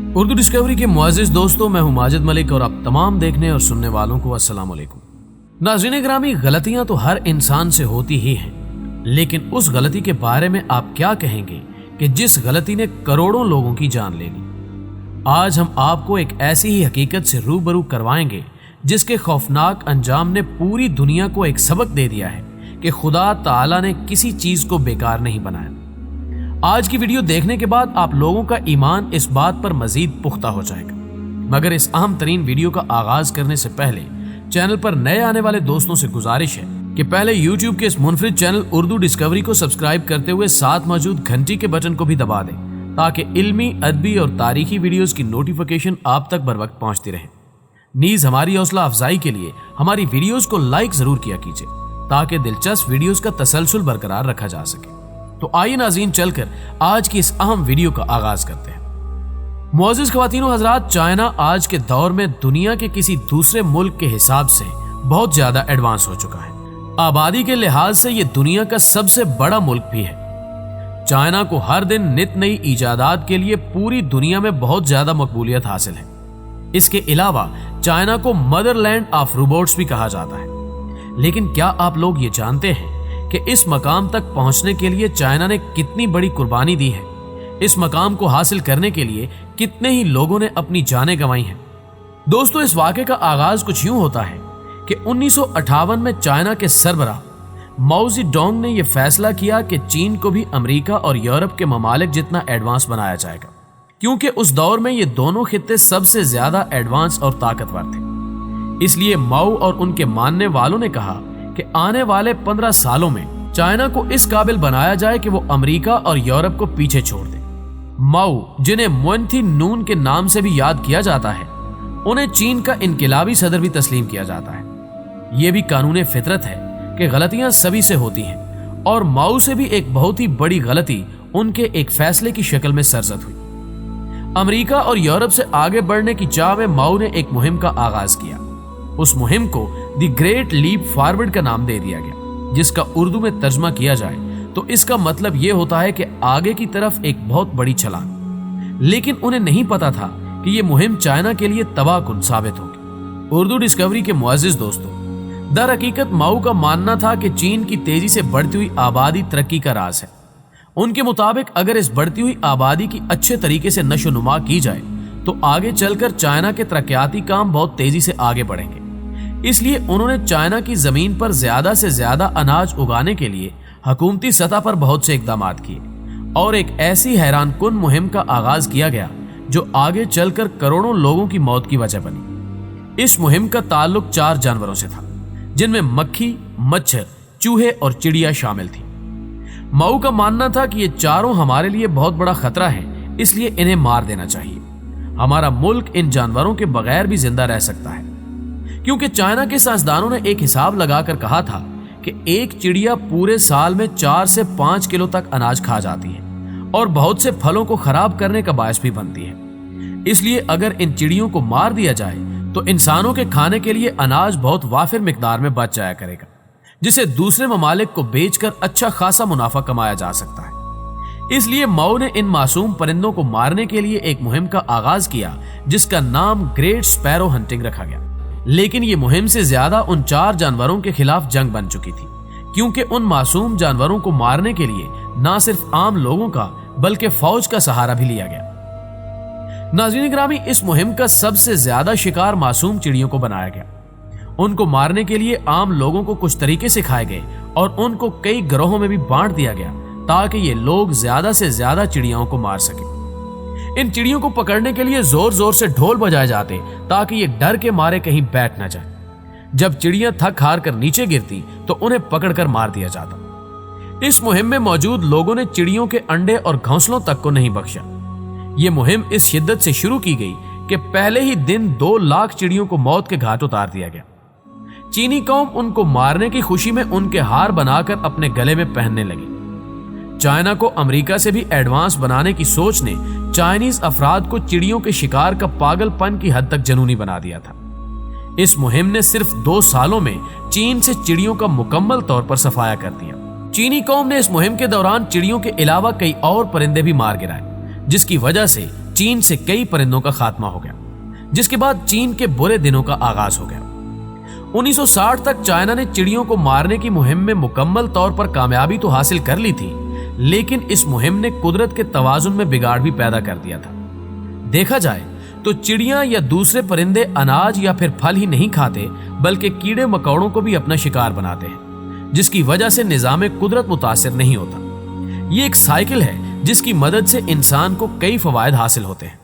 Urdu Discovery کے معزز دوستوں، میں ہوں ماجد ملک اور آپ تمام دیکھنے اور سننے والوں کو السلام علیکم۔ ناظرین گرامی، غلطیاں تو ہر انسان سے ہوتی ہی ہیں، لیکن اس غلطی کے بارے میں آپ کیا کہیں گے کہ جس غلطی نے کروڑوں لوگوں کی جان لے لی؟ آج ہم آپ کو ایک ایسی ہی حقیقت سے روبرو کروائیں گے جس کے خوفناک انجام نے پوری دنیا کو ایک سبق دے دیا ہے کہ خدا تعالیٰ نے کسی چیز کو بیکار نہیں بنایا۔ آج کی ویڈیو دیکھنے کے بعد آپ لوگوں کا ایمان اس بات پر مزید پختہ ہو جائے گا، مگر اس اہم ترین ویڈیو کا آغاز کرنے سے پہلے چینل پر نئے آنے والے دوستوں سے گزارش ہے کہ پہلے یوٹیوب کے اس منفرد چینل اردو ڈسکوری کو سبسکرائب کرتے ہوئے ساتھ موجود گھنٹی کے بٹن کو بھی دبا دیں تاکہ علمی، ادبی اور تاریخی ویڈیوز کی نوٹیفیکیشن آپ تک بر وقت پہنچتی رہے۔ نیز ہماری حوصلہ افزائی کے لیے ہماری ویڈیوز کو لائک ضرور کیا کیجیے تاکہ دلچسپ ویڈیوز کا تسلسل برقرار رکھا جا سکے۔ تو آئیے ناظرین، چل کر آج کی اس اہم ویڈیو کا آغاز کرتے ہیں۔ معزز خواتین و حضرات، چائنا آج کے دور میں دنیا کے کسی دوسرے ملک کے حساب سے بہت زیادہ ایڈوانس ہو چکا ہے۔ آبادی کے لحاظ سے یہ دنیا کا سب سے بڑا ملک بھی ہے۔ چائنا کو ہر دن نت نئی ایجادات کے لیے پوری دنیا میں بہت زیادہ مقبولیت حاصل ہے۔ اس کے علاوہ چائنا کو مدر لینڈ آف روبوٹس بھی کہا جاتا ہے۔ لیکن کیا آپ لوگ یہ جانتے ہیں کہ اس مقام تک پہنچنے کے لیے چائنا نے کتنی بڑی قربانی دی ہے؟ اس مقام کو حاصل کرنے کے لیے کتنے ہی لوگوں نے اپنی جانیں گنوائی ہیں؟ دوستو، اس واقعے کا آغاز کچھ یوں ہوتا ہے کہ 1958 میں چائنا کے سربراہ ماؤ زی ڈونگ نے یہ فیصلہ کیا کہ چین کو بھی امریکہ اور یورپ کے ممالک جتنا ایڈوانس بنایا جائے گا، کیونکہ اس دور میں یہ دونوں خطے سب سے زیادہ ایڈوانس اور طاقتور تھے۔ اس لیے ماؤ اور ان کے ماننے والوں نے کہا کہ آنے والے 15 سالوں میں چائنا کو اس قابل بنایا جائے کہ وہ امریکہ اور یورپ کو پیچھے چھوڑ دے۔ ماؤ، جنہیں مونتھی نون کے نام سے بھی یاد کیا جاتا ہے، انہیں چین کا انقلابی صدر بھی تسلیم کیا جاتا ہے۔ یہ بھی قانون فطرت ہے کہ غلطیاں سبھی سے ہوتی ہیں، اور ماؤ سے بھی ایک بہت ہی بڑی غلطی ان کے ایک فیصلے کی شکل میں سرزد ہوئی۔ امریکہ اور یورپ سے آگے بڑھنے کی چاہ میں ماؤ نے ایک مہم کا آغاز کیا۔ اس مہم کو دی گریٹ لیپ فارورڈ کا نام دے دیا گیا، جس کا اردو میں ترجمہ کیا جائے تو اس کا مطلب یہ ہوتا ہے کہ آگے کی طرف ایک بہت بڑی چھلانگ۔ لیکن انہیں نہیں پتا تھا کہ یہ مہم چائنا کے لیے تباہ کن ثابت ہوگی۔ اردو ڈسکوری کے معزز دوستوں، در حقیقت ماؤ کا ماننا تھا کہ چین کی تیزی سے بڑھتی ہوئی آبادی ترقی کا راز ہے۔ ان کے مطابق اگر اس بڑھتی ہوئی آبادی کی اچھے طریقے سے نشو و نما کی جائے تو آگے چل کر چائنا کے ترقیاتی کام بہت تیزی سے آگے بڑھیں گے۔ اس لیے انہوں نے چائنا کی زمین پر زیادہ سے زیادہ اناج اگانے کے لیے حکومتی سطح پر بہت سے اقدامات کیے، اور ایک ایسی حیران کن مہم کا آغاز کیا گیا جو آگے چل کر کروڑوں لوگوں کی موت کی وجہ بنی۔ اس مہم کا تعلق 4 جانوروں سے تھا، جن میں مکھی، مچھر، چوہے اور چڑیا شامل تھی۔ ماؤ کا ماننا تھا کہ یہ چاروں ہمارے لیے بہت بڑا خطرہ ہے، اس لیے انہیں مار دینا چاہیے۔ ہمارا ملک ان جانوروں کے بغیر بھی زندہ رہ سکتا ہے، کیونکہ چائنا کے سائنسدانوں نے ایک حساب لگا کر کہا تھا کہ ایک چڑیا پورے سال میں 4 سے 5 کلو تک اناج کھا جاتی ہے اور بہت سے پھلوں کو خراب کرنے کا باعث بھی بنتی ہے۔ اس لیے اگر ان چڑیوں کو مار دیا جائے تو انسانوں کے کھانے کے لیے اناج بہت وافر مقدار میں بچ جایا کرے گا، جسے دوسرے ممالک کو بیچ کر اچھا خاصا منافع کمایا جا سکتا ہے۔ اس لیے ماؤ نے ان معصوم پرندوں کو مارنے کے لیے ایک مہم کا آغاز کیا جس کا نام گریٹ سپیرو ہنٹنگ رکھا گیا۔ لیکن یہ مہم سے زیادہ ان 4 جانوروں کے خلاف جنگ بن چکی تھی، کیونکہ ان معصوم جانوروں کو مارنے کے لیے نہ صرف عام لوگوں کا بلکہ فوج کا سہارا بھی لیا گیا۔ ناظرین گرامی، اس مہم کا سب سے زیادہ شکار معصوم چڑیوں کو بنایا گیا۔ ان کو مارنے کے لیے عام لوگوں کو کچھ طریقے سکھائے گئے اور ان کو کئی گروہوں میں بھی بانٹ دیا گیا تاکہ یہ لوگ زیادہ سے زیادہ چڑیاؤں کو مار سکیں۔ ان چڑیوں کو پکڑنے کے لیے زور زور سے ڈھول بجائے جاتے تاکہ یہ ڈر کے مارے کہیں بیٹھ نہ جائیں۔ جب چڑیاں تھک ہار کر نیچے گرتی تو انہیں پکڑ کر مار دیا جاتا۔ اس مہم میں موجود لوگوں نے چڑیوں کے انڈے اور گھونسلوں تک کو نہیں بخشا۔ یہ مہم اس شدت سے شروع کی گئی کہ پہلے ہی دن 2 لاکھ چڑیوں کو موت کے گھاٹ اتار دیا گیا۔ چینی قوم ان کو مارنے کی خوشی میں ان کے ہار بنا کر اپنے گلے میں پہننے لگی۔ چائنا کو امریکہ سے بھی ایڈوانس بنانے کی سوچ نے چائنیز افراد کو چڑیوں کے شکار کا پاگل پن کی حد تک جنونی بنا دیا تھا۔ اس مہم نے صرف 2 سالوں میں چین سے چڑیوں کا مکمل طور پر صفایا کر دیا۔ چینی قوم نے اس مہم کے دوران چڑیوں کے علاوہ کئی اور پرندے بھی مار گرائے، جس کی وجہ سے चीन से कई परिंदों का खात्मा हो गया, जिसके बाद चीन के बुरे दिनों का आगाज हो गया। 1960 तक चाइना ने चिड़ियों को मारने की मुहिम में मुकम्मल तौर पर कामयाबी तो हासिल कर ली थी, लेकिन इस मुहिम ने कुदरत के तवाजुन में बिगाड़ भी पैदा कर दिया था। देखा जाए तो चिड़ियां या दूसरे परिंदे अनाज या फिर फल ही नहीं खाते, बल्कि कीड़े मकोड़ों को भी अपना शिकार बनाते हैं, जिसकी वजह से निजाम कुदरत मुतासिर नहीं होता। ये एक साइकिल है जिसकी मदद से इंसान को कई फवायद हासिल होते हैं।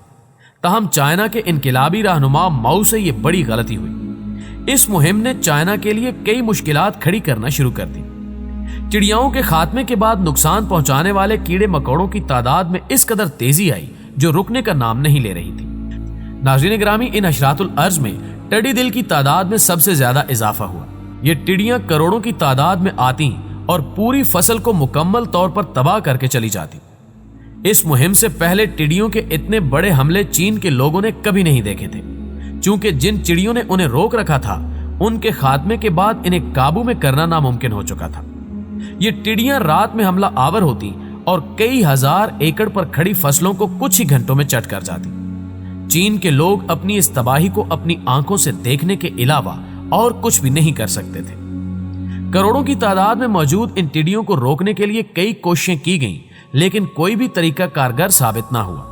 ताहम चाइना के इनकिलाबी रहनुमा माओ से यह बड़ी गलती हुई। इस मुहिम ने चाइना के लिए कई मुश्किलात खड़ी करना शुरू कर दी। चिड़ियाओं के खात्मे के बाद नुकसान पहुंचाने वाले कीड़े मकोड़ों की तादाद में इस कदर तेजी आई जो रुकने का नाम नहीं ले रही थी। नाज़रीन ग्रामी, इन अशरातुल अर्ज में टेडी दिल की तादाद में सबसे ज्यादा इजाफा हुआ। ये टिड्डियां करोड़ों की तादाद में आती और पूरी फसल को मुकम्मल तौर पर तबाह करके चली जाती। इस मुहिम से पहले टिड्डियों के इतने बड़े हमले चीन के लोगों ने कभी नहीं देखे थे। चूंकि जिन चिड़ियों ने उन्हें रोक रखा था, उनके खात्मे के बाद इन्हें काबू में करना नामुमकिन हो चुका था। ये टिड्डियां रात में हमला आवर होती और कई हजार एकड़ पर खड़ी फसलों को कुछ ही घंटों में चट कर जाती। चीन के लोग अपनी इस तबाही को अपनी आंखों से देखने के अलावा और कुछ भी नहीं कर सकते थे। करोड़ों की तादाद में मौजूद इन टिड्डियों को रोकने के लिए कई कोशिशें की गईं, लेकिन कोई भी तरीका कारगर साबित ना हुआ।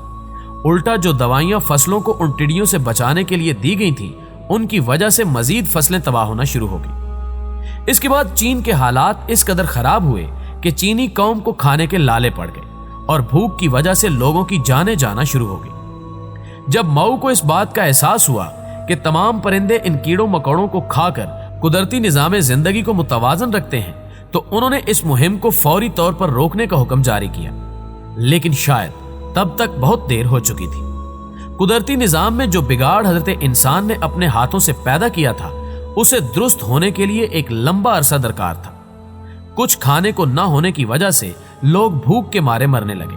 उल्टा जो दवाइयां फसलों को उन टिड्डियों से बचाने के लिए दी गई थीं, उनकी वजह से मजीद फसलें तबाह होना शुरू हो गई। इसके बाद चीन के हालात इस कदर खराब हुए कि चीनी कौम को खाने के लाले पड़ गए और भूख की वजह से लोगों की जानें जाना शुरू हो गई। जब माओ को इस बात का एहसास हुआ कि तमाम परिंदे इन कीड़ों मकोड़ों को खाकर कुदरती निजाम जिंदगी को मुतवाजन रखते हैं, तो उन्होंने इस मुहिम को फौरी तौर पर रोकने का हुक्म जारी किया। लेकिन शायद तब तक बहुत देर हो चुकी थी। कुदरती निजाम में जो बिगाड़ हजरत इंसान ने अपने हाथों से पैदा किया था, उसे दुरुस्त होने के लिए एक लंबा अरसा दरकार था। कुछ खाने को न होने की वजह से लोग भूख के मारे मरने लगे।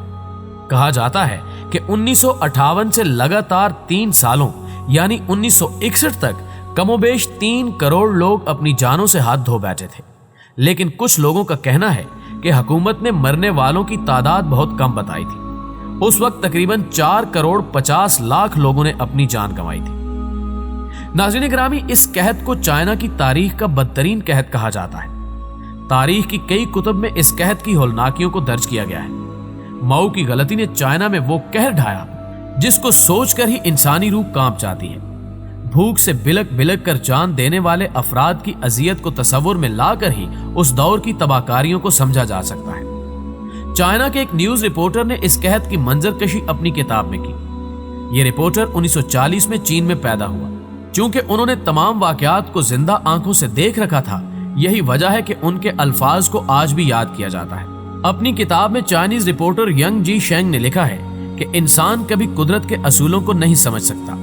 कहा जाता है कि 1958 से लगातार 3 सालों यानी 1961 तक कमोबेश 3 करोड़ लोग अपनी जानों से हाथ धो बैठे थे। लेकिन कुछ लोगों का कहना है कि हुकूमत ने मरने वालों की तादाद बहुत कम बताई थी। उस वक्त तकरीबन 4 करोड़ 50 लाख लोगों ने अपनी जान गंवाई थी। नाज़रीन ग्रामी, इस कहत को चाइना की तारीख का बदतरीन कहत कहा जाता है। तारीख की कई कुतुब में इस कहत की होलनाकियों को दर्ज किया गया है। माओ की गलती ने चाइना में वो कहर ढाया जिसको सोचकर ही इंसानी रूह कांप जाती है। भूख से बिलक बिलक कर जान देने वाले अफराद की अजियत को तसव्वुर में लाकर ही उस दौर की तबाहकारियों को समझा जा सकता है। चाइना के एक न्यूज रिपोर्टर ने इस कहत की मंजरकशी अपनी किताब में की। ये रिपोर्टर 1940 में चीन में पैदा हुआ। चूंकि उन्होंने तमाम वाकयात को जिंदा आंखों से देख रखा था, यही वजह है कि उनके अल्फाज को आज भी याद किया जाता है। अपनी किताब में चाइनीज रिपोर्टर यंग जी शेंग ने लिखा है कि इंसान कभी कुदरत के असूलों को नहीं समझ सकता।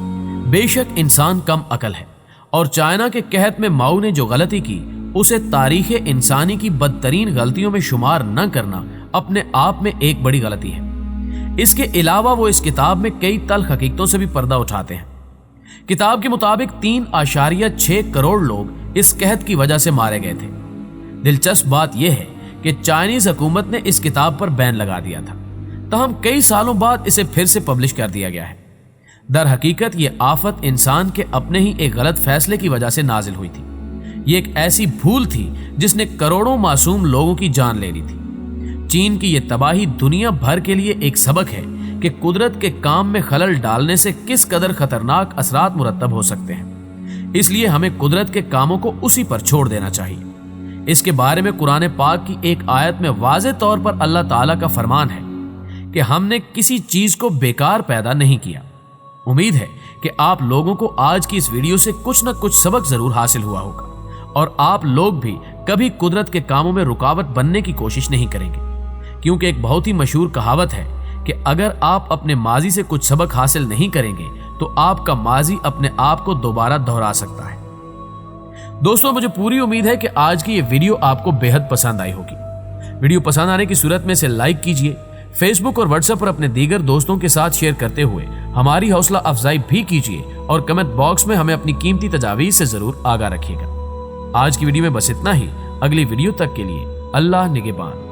बेशक इंसान कम अकल है, और चाइना के कहत में माओ ने जो गलती की, उसे तारीख इंसानी की बदतरीन गलतियों में शुमार न करना अपने आप में एक बड़ी गलती है। इसके अलावा वो इस किताब में कई तल्ख हकीकतों से भी पर्दा उठाते हैं। किताब के मुताबिक 3.6 करोड़ लोग इस कहत की वजह से मारे गए थे। दिलचस्प बात यह है कि चाइनीज हुकूमत ने इस किताब पर बैन लगा दिया था, ताहम कई सालों बाद इसे फिर से पब्लिश कर दिया गया है। दर हकीकत ये आफत इंसान के अपने ही एक गलत फैसले की वजह से नाजिल हुई थी। ये एक ऐसी भूल थी जिसने करोड़ों मासूम लोगों की जान ले ली थी। चीन की यह तबाही दुनिया भर के लिए एक सबक है कि कुदरत के काम में खलल डालने से किस कदर खतरनाक असरात मुरत्तब हो सकते हैं। इसलिए हमें कुदरत के कामों को उसी पर छोड़ देना चाहिए। इसके बारे में कुरान पाक की एक आयत में वाज़ेह तौर पर अल्लाह ताला का फरमान है कि हमने किसी चीज को बेकार पैदा नहीं किया। उम्मीद है कि आप लोगों को आज की इस वीडियो से कुछ न कुछ सबक जरूर हासिल हुआ होगा और आप लोग भी कभी कुदरत के कामों में रुकावट बनने की कोशिश नहीं करेंगे, क्योंकि एक बहुत ही मशहूर कहावत है कि अगर आप अपने माजी से कुछ सबक हासिल नहीं करेंगे तो आपका माजी अपने आप को दोबारा दोहरा सकता है। दोस्तों, मुझे पूरी उम्मीद है कि आज की ये वीडियो आपको बेहद पसंद आई होगी। वीडियो पसंद आने की सूरत में इसे लाइक कीजिए, फेसबुक और व्हाट्सएप पर अपने दीगर दोस्तों के साथ शेयर करते हुए हमारी हौसला अफजाई भी कीजिए और कमेंट बॉक्स में हमें अपनी कीमती तजावीज़ से जरूर आगाह रखिएगा। आज की वीडियो में बस इतना ही। अगली वीडियो तक के लिए अल्लाह निगहबान।